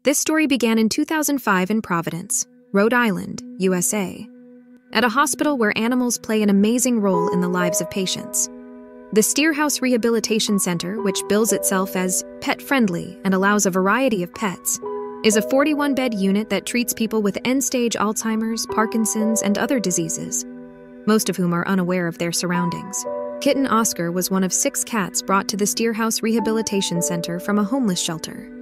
This story began in 2005 in Providence, Rhode Island, USA, at a hospital where animals play an amazing role in the lives of patients. The Steerhouse Rehabilitation Center, which bills itself as pet-friendly and allows a variety of pets, is a 41-bed unit that treats people with end-stage Alzheimer's, Parkinson's, and other diseases, most of whom are unaware of their surroundings. Kitten Oscar was one of 6 cats brought to the Steerhouse Rehabilitation Center from a homeless shelter.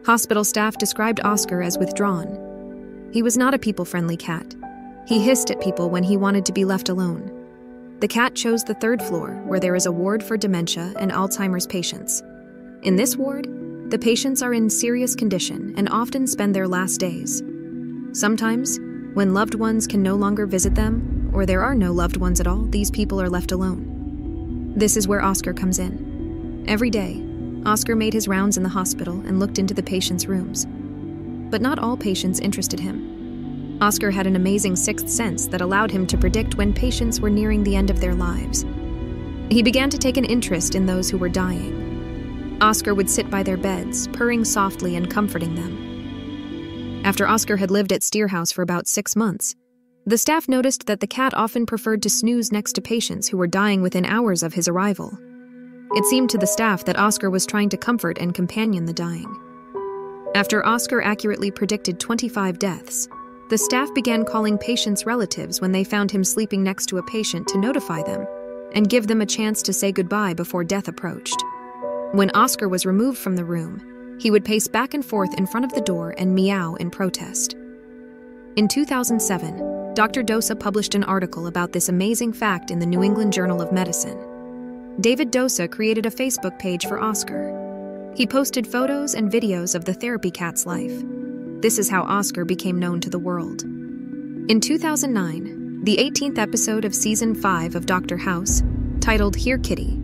Hospital staff described Oscar as withdrawn. He was not a people-friendly cat. He hissed at people when he wanted to be left alone. The cat chose the 3rd floor, where there is a ward for dementia and Alzheimer's patients. In this ward, the patients are in serious condition and often spend their last days. Sometimes, when loved ones can no longer visit them, or there are no loved ones at all, these people are left alone. This is where Oscar comes in. Every day, Oscar made his rounds in the hospital and looked into the patients' rooms. But not all patients interested him. Oscar had an amazing 6th sense that allowed him to predict when patients were nearing the end of their lives. He began to take an interest in those who were dying. Oscar would sit by their beds, purring softly and comforting them. After Oscar had lived at Steerhouse for about 6 months, the staff noticed that the cat often preferred to snooze next to patients who were dying within hours of his arrival. It seemed to the staff that Oscar was trying to comfort and companion the dying. After Oscar accurately predicted 25 deaths, the staff began calling patients' relatives when they found him sleeping next to a patient to notify them and give them a chance to say goodbye before death approached. When Oscar was removed from the room, he would pace back and forth in front of the door and meow in protest. In 2007, Dr. Dosa published an article about this amazing fact in the New England Journal of Medicine. David Dosa created a Facebook page for Oscar. He posted photos and videos of the therapy cat's life. This is how Oscar became known to the world. In 2009, the 18th episode of Season 5 of Dr. House, titled Here Kitty,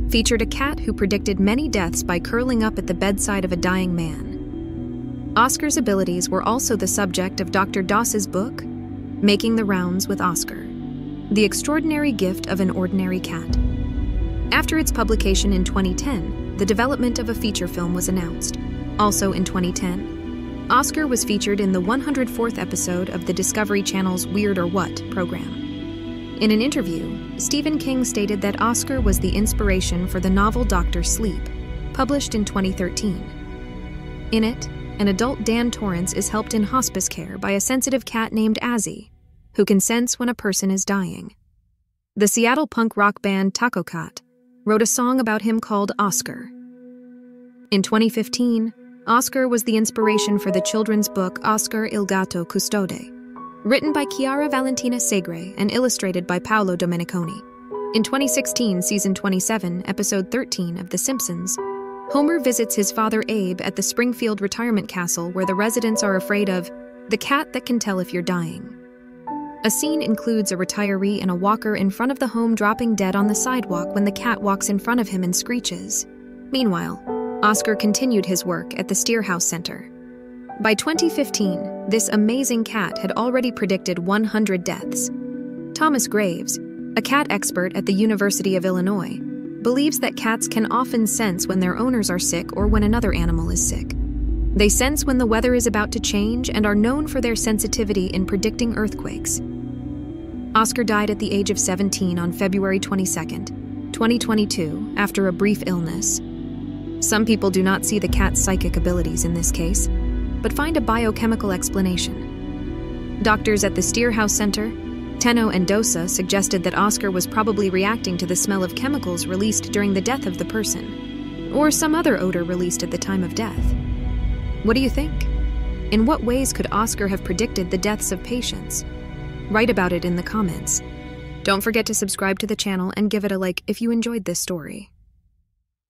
featured a cat who predicted many deaths by curling up at the bedside of a dying man. Oscar's abilities were also the subject of Dr. Dosa's book, Making the Rounds with Oscar: The Extraordinary Gift of an Ordinary Cat. After its publication in 2010, the development of a feature film was announced. Also in 2010, Oscar was featured in the 104th episode of the Discovery Channel's Weird or What program. In an interview, Stephen King stated that Oscar was the inspiration for the novel Dr. Sleep, published in 2013. In it, an adult Dan Torrance is helped in hospice care by a sensitive cat named Azzy, who can sense when a person is dying. The Seattle punk rock band Taco Cat wrote a song about him called Oscar. In 2015, Oscar was the inspiration for the children's book Oscar il Gatto Custode, written by Chiara Valentina Segre and illustrated by Paolo Domeniconi. In 2016, Season 27, Episode 13 of The Simpsons, Homer visits his father Abe at the Springfield retirement castle where the residents are afraid of the cat that can tell if you're dying. A scene includes a retiree and a walker in front of the home dropping dead on the sidewalk when the cat walks in front of him and screeches. Meanwhile, Oscar continued his work at the Steerhouse Center. By 2015, this amazing cat had already predicted 100 deaths. Thomas Graves, a cat expert at the University of Illinois, believes that cats can often sense when their owners are sick or when another animal is sick. They sense when the weather is about to change and are known for their sensitivity in predicting earthquakes. Oscar died at the age of 17 on February 22, 2022, after a brief illness. Some people do not see the cat's psychic abilities in this case, but find a biochemical explanation. Doctors at the Steerhouse Center, Tenno and Dosa, suggested that Oscar was probably reacting to the smell of chemicals released during the death of the person, or some other odor released at the time of death. What do you think? In what ways could Oscar have predicted the deaths of patients? Write about it in the comments. Don't forget to subscribe to the channel and give it a like if you enjoyed this story.